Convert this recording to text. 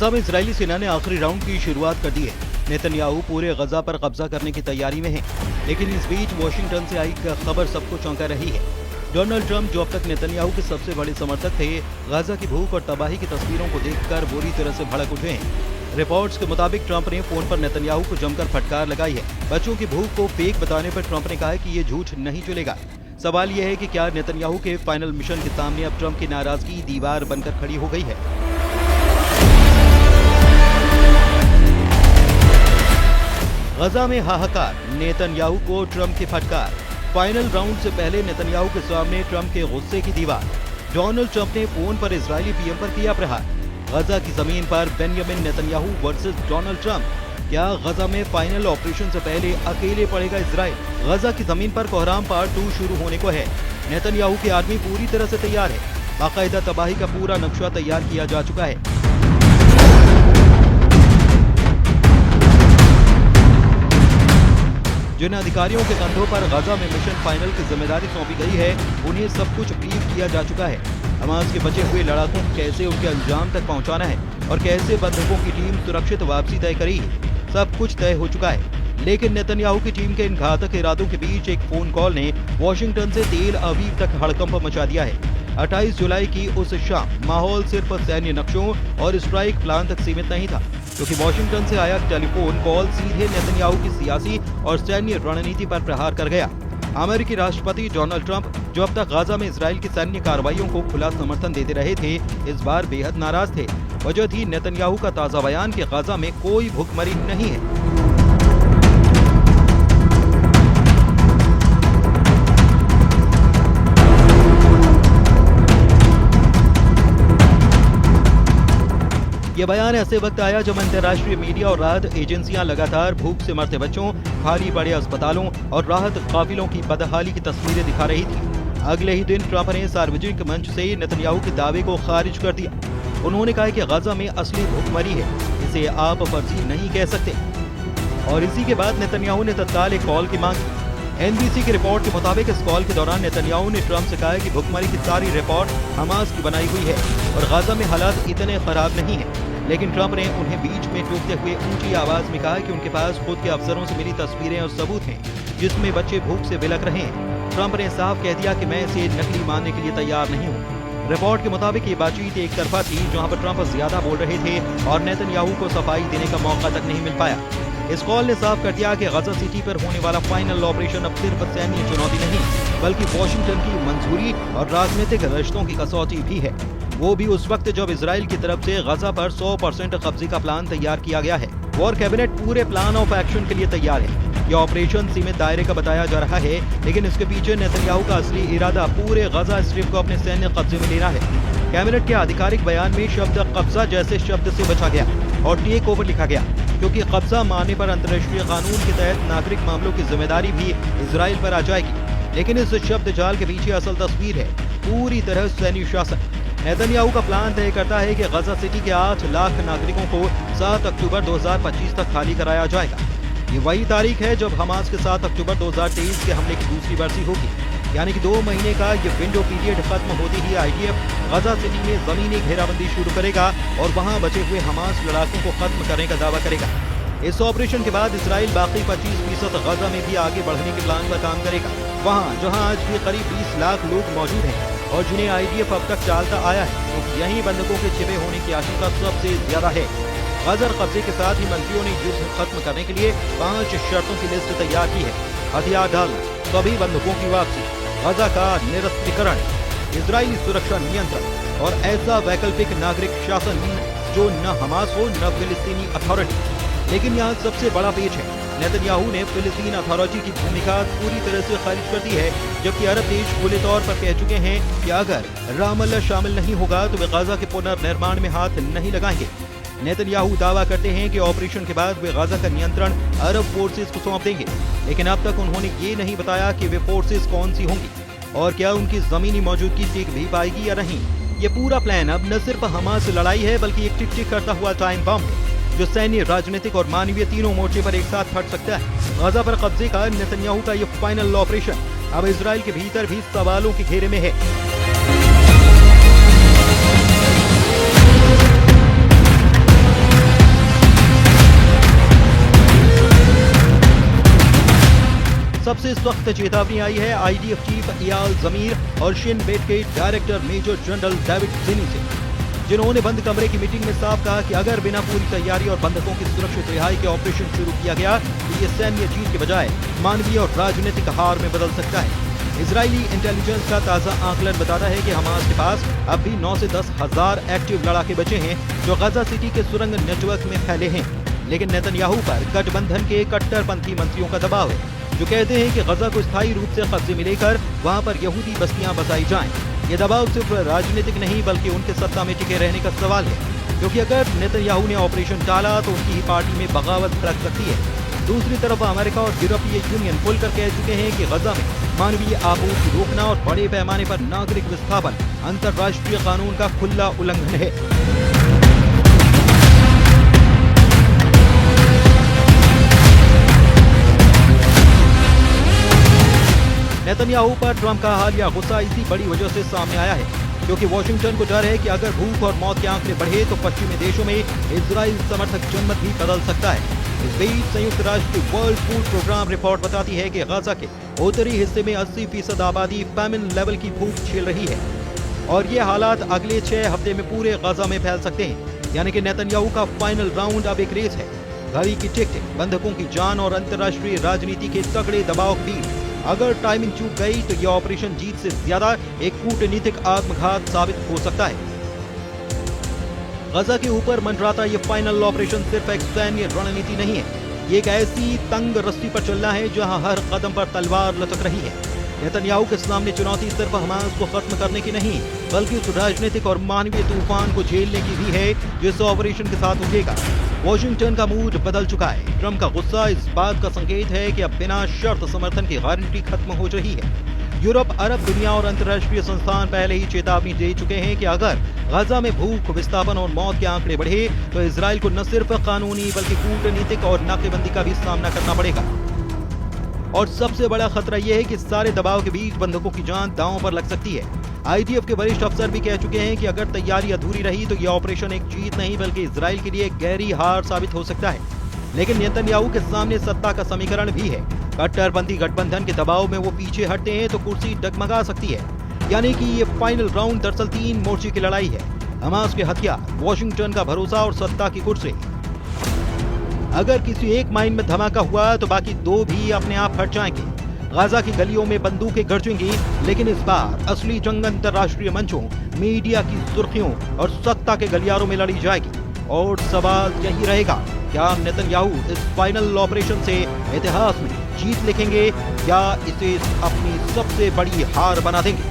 गजा में इजरायली सेना ने आखिरी राउंड की शुरुआत कर दी है। नेतन्याहू पूरे गजा पर कब्जा करने की तैयारी में है, लेकिन इस बीच वॉशिंगटन से आई खबर सबको चौंका रही है। डोनाल्ड ट्रंप, जो अब तक नेतन्याहू के सबसे बड़े समर्थक थे, गजा की भूख और तबाही की तस्वीरों को देखकर बुरी तरह से भड़क उठे हैं। रिपोर्ट्स के मुताबिक ट्रंप ने फोन पर नेतन्याहू को जमकर फटकार लगाई है। बच्चों की भूख को फेक बताने पर ट्रंप ने कहा है कि ये झूठ नहीं चलेगा। सवाल यह है कि क्या नेतन्याहू के फाइनल मिशन के सामने अब ट्रंप की नाराजगी दीवार बनकर खड़ी हो गई है। गजा में हाहाकार, नेतन्याहू को ट्रंप की फटकार। फाइनल राउंड से पहले नेतन्याहू के सामने ट्रंप के गुस्से की दीवार। डोनाल्ड ट्रंप ने फोन पर इजरायली पीएम पर किया प्रहार। गजा की जमीन पर Benjamin Netanyahu versus Donald Trump. क्या गजा में फाइनल ऑपरेशन से पहले अकेले पड़ेगा इजराइल? गजा की जमीन पर कोहराम पार्ट 2 शुरू होने को है। नेतन्याहू की आर्मी पूरी तरह से तैयार है। बाकायदा तबाही का पूरा नक्शा तैयार किया जा चुका है। जिन अधिकारियों के कंधों पर गजा में मिशन फाइनल की जिम्मेदारी सौंपी गई है, उन्हें सब कुछ ब्रीफ किया जा चुका है। हमास के बचे हुए लड़ाकों को कैसे उनके अंजाम तक पहुंचाना है और कैसे बंधकों की टीम सुरक्षित वापसी तय करेगी, सब कुछ तय हो चुका है। लेकिन नेतन्याहू की टीम के इन घातक इरादों के बीच एक फोन कॉल ने वॉशिंगटन से तेल अवीव तक हड़कंप मचा दिया है। 28 जुलाई की उस शाम माहौल सिर्फ सैन्य नक्शों और स्ट्राइक प्लान तक सीमित नहीं था, क्योंकि वॉशिंगटन से आया टेलीफोन कॉल सीधे नेतन्याहू की सियासी और सैन्य रणनीति पर प्रहार कर गया। अमेरिकी राष्ट्रपति डोनाल्ड ट्रंप, जो अब तक गाजा में इजराइल की सैन्य कार्रवाइयों को खुला समर्थन देते रहे थे, इस बार बेहद नाराज थे। वजह थी नेतन्याहू का ताजा बयान कि गाजा में कोई भूखमरी नहीं है। ये बयान ऐसे वक्त आया जब अंतर्राष्ट्रीय मीडिया और राहत एजेंसियां लगातार भूख से मरते बच्चों, खाली पड़े अस्पतालों और राहत काफिलों की बदहाली की तस्वीरें दिखा रही थी। अगले ही दिन ट्रंप ने सार्वजनिक मंच से नेतन्याहू के दावे को खारिज कर दिया। उन्होंने कहा कि गाजा में असली भूखमरी है, इसे आप फर्जी नहीं कह सकते। और इसी के बाद नेतन्याहू ने तत्काल एक कॉल की मांग की। NBC की रिपोर्ट के मुताबिक इस कॉल के दौरान नेतन्याहू ने ट्रंप से कहा कि भुखमरी की सारी रिपोर्ट हमास की बनाई हुई है और गाजा में हालात इतने खराब नहीं है। लेकिन ट्रंप ने उन्हें बीच में टोकते हुए ऊंची आवाज में कहा कि उनके पास खुद के अफसरों से मिली तस्वीरें और सबूत हैं, जिसमें बच्चे भूख से बिलख रहे हैं। ट्रंप ने साफ कह दिया कि मैं इसे नकली मानने के लिए तैयार नहीं हूँ। रिपोर्ट के मुताबिक ये बातचीत एक तरफा थी, जहाँ पर ट्रंप ज्यादा बोल रहे थे और नेतन्याहू को सफाई देने का मौका तक नहीं मिल पाया। इस कॉल ने साफ कर दिया कि गजा सिटी पर होने वाला फाइनल ऑपरेशन अब सिर्फ सैन्य चुनौती नहीं, बल्कि वॉशिंगटन की मंजूरी और राजनीतिक रिश्तों की कसौटी भी है। वो भी उस वक्त जब इजराइल की तरफ से गजा पर 100% कब्जे का प्लान तैयार किया गया है। वॉर कैबिनेट पूरे प्लान ऑफ एक्शन के लिए तैयार है। ये ऑपरेशन सीमित दायरे का बताया जा रहा है, लेकिन इसके पीछे नेतन्याहू का असली इरादा पूरे गजा स्ट्रिप को अपने सैन्य कब्जे में लेना है। कैबिनेट के आधिकारिक बयान में शब्द कब्जा जैसे शब्द से बचा गया और टेक ओवर लिखा गया, क्योंकि कब्जा मारने पर अंतर्राष्ट्रीय कानून के तहत नागरिक मामलों की जिम्मेदारी भी इजराइल पर आ जाएगी। लेकिन इस शब्द जाल के पीछे असल तस्वीर है पूरी तरह सैन्य शासन। नेतन्याहू का प्लान तय करता है कि गजा सिटी के 8 लाख नागरिकों को 7 अक्टूबर 2025 तक खाली कराया जाएगा। ये वही तारीख है जब हमास के 7 अक्टूबर 2023 के हमले की दूसरी बरसी होगी, यानी कि 2 महीने का ये विंडो पीरियड खत्म होते ही IDF गजा सिटी में जमीनी घेराबंदी शुरू करेगा और वहां बचे हुए हमास लड़ाकों को खत्म करने का दावा करेगा। इस ऑपरेशन के बाद इजराइल बाकी 25% गजा में भी आगे बढ़ने के प्लान पर काम करेगा। वहां जहां आज भी करीब 20 लाख लोग मौजूद हैं और जिन्हें IDF अब तक टालता आया है, क्योंकि यहीं बंधकों के छिपे होने की आशंका सबसे ज्यादा है। गजा कब्जे के साथ ही मंत्रियों ने युद्ध खत्म करने के लिए 5 शर्तों की लिस्ट तैयार की है। हथियार डालना, सभी बंधकों की वापसी, गजा का निरस्त्रीकरण, इजरायली सुरक्षा नियंत्रण और ऐसा वैकल्पिक नागरिक शासन जो न हमास हो न फिलिस्तीनी अथॉरिटी। लेकिन यहाँ सबसे बड़ा पेच है, नेतन्याहू ने फिलिस्तीन अथॉरिटी की भूमिका पूरी तरह से खारिज कर दी है, जबकि अरब देश खुले तौर पर कह चुके हैं कि अगर रामल्ला शामिल नहीं होगा तो वे गाजा के पुनर्निर्माण में हाथ नहीं लगाएंगे। नेतन्याहू दावा करते हैं कि ऑपरेशन के बाद वे गाजा का नियंत्रण अरब फोर्सेस को सौंप देंगे, लेकिन अब तक उन्होंने ये नहीं बताया कि वे फोर्सेस कौन सी होंगी और क्या उनकी जमीनी मौजूदगी टिक भी पाएगी या नहीं। ये पूरा प्लान अब न सिर्फ हमास से लड़ाई है, बल्कि एक टिक टिक करता हुआ टाइम बम है, जो सैन्य, राजनीतिक और मानवीय तीनों मोर्चे पर एक साथ फट सकता है। गाजा पर कब्जे का नेतन्याहू का ये फाइनल ऑपरेशन अब इजराइल के भीतर भी सवालों के घेरे में है। सबसे सख्त चेतावनी आई है आईडीएफ चीफ इयाल जमीर और शिन बेट के डायरेक्टर मेजर जनरल डेविड ज़िनी से, जिन्होंने बंद कमरे की मीटिंग में साफ कहा कि अगर बिना पूरी तैयारी और बंधकों की सुरक्षित रिहाई के ऑपरेशन शुरू किया गया तो ये सैन्य जीत के बजाय मानवीय और राजनीतिक हार में बदल सकता है। इजरायली इंटेलिजेंस का ताजा आकलन बताता है कि हमास के पास अब भी 9 से 10 हजार एक्टिव लड़ाके बचे हैं जो गजा सिटी के सुरंग नेटवर्क में फैले हैं। लेकिन नेतन्याहू पर गठबंधन के कट्टरपंथी मंत्रियों का दबाव है जो कहते हैं कि गजा को स्थायी रूप से कब्जे में लेकर वहां पर यहूदी बस्तियां बसाई जाएं। ये दबाव सिर्फ राजनीतिक नहीं बल्कि उनके सत्ता में टिके रहने का सवाल है, क्योंकि अगर नेतन्याहू ने ऑपरेशन टाला तो उनकी ही पार्टी में बगावत भड़क सकती है। दूसरी तरफ अमेरिका और यूरोपीय यूनियन खुलकर कह चुके हैं कि गजा में मानवीय आपूर्ति रोकना और बड़े पैमाने पर नागरिक विस्थापन अंतर्राष्ट्रीय कानून का खुला उल्लंघन है। नेतन्याहू पर ट्रंप का हालिया गुस्सा इसी बड़ी वजह से सामने आया है, क्योंकि वॉशिंगटन को डर है कि अगर भूख और मौत के आंकड़े बढ़े तो पश्चिमी देशों में इजराइल समर्थक जनमत भी बदल सकता है। इस बीच संयुक्त राष्ट्र की वर्ल्ड फूड प्रोग्राम रिपोर्ट बताती है कि गजा के उत्तरी हिस्से में 80% आबादी फैमिन लेवल की भूख झेल रही है और ये हालात अगले 6 हफ्ते में पूरे गजा में फैल सकते हैं। यानी कि नेतन्याहू का फाइनल राउंड अब एक रेस है, घड़ी की टिक टिक, बंधकों की जान और अंतर्राष्ट्रीय राजनीति के तगड़े दबाव के बीच। अगर टाइमिंग चूक गई तो यह ऑपरेशन जीत से ज्यादा एक कूटनीतिक आत्मघात साबित हो सकता है। गजा के ऊपर मंडराता ये फाइनल ऑपरेशन सिर्फ एक सैन्य रणनीति नहीं है, ये एक ऐसी तंग रस्सी पर चलना है जहां हर कदम पर तलवार लटक रही है। नेतन्याहू के सामने चुनौती सिर्फ हमास को खत्म करने की नहीं बल्कि उस राजनीतिक और मानवीय तूफान को झेलने की भी है जिस ऑपरेशन के साथ उठेगा। वॉशिंगटन का मूड बदल चुका है। ट्रंप का गुस्सा इस बात का संकेत है कि अब बिना शर्त समर्थन की गारंटी खत्म हो रही है। यूरोप, अरब दुनिया और अंतर्राष्ट्रीय संस्थान पहले ही चेतावनी दे चुके हैं कि अगर गजा में भूख, विस्थापन और मौत के आंकड़े बढ़े तो इजराइल को न सिर्फ कानूनी बल्कि कूटनीतिक और नाकेबंदी का भी सामना करना पड़ेगा। और सबसे बड़ा खतरा यह है कि सारे दबाव के बीच बंधकों की जान दांव पर लग सकती है। आईडीएफ के वरिष्ठ अफसर भी कह चुके हैं कि अगर तैयारी अधूरी रही तो यह ऑपरेशन एक जीत नहीं बल्कि इजराइल के लिए एक गहरी हार साबित हो सकता है। लेकिन नेतन्याहू के सामने सत्ता का समीकरण भी है। कट्टरपंथी गठबंधन के दबाव में वो पीछे हटते हैं तो कुर्सी डगमगा सकती है। यानी कि ये फाइनल राउंड दरअसल 3 मोर्चे की लड़ाई है, हमास के हथियार, वॉशिंगटन का भरोसा और सत्ता की कुर्सी। अगर किसी एक माइन में धमाका हुआ तो बाकी 2 भी अपने आप हट जाएंगे। गजा की गलियों में बंदूकें गरजेंगी, लेकिन इस बार असली जंग अंतर्राष्ट्रीय मंचों, मीडिया की सुर्खियों और सत्ता के गलियारों में लड़ी जाएगी। और सवाल यही रहेगा, क्या नेतन्याहू इस फाइनल ऑपरेशन से इतिहास में जीत लिखेंगे या इसे अपनी सबसे बड़ी हार बना देंगे?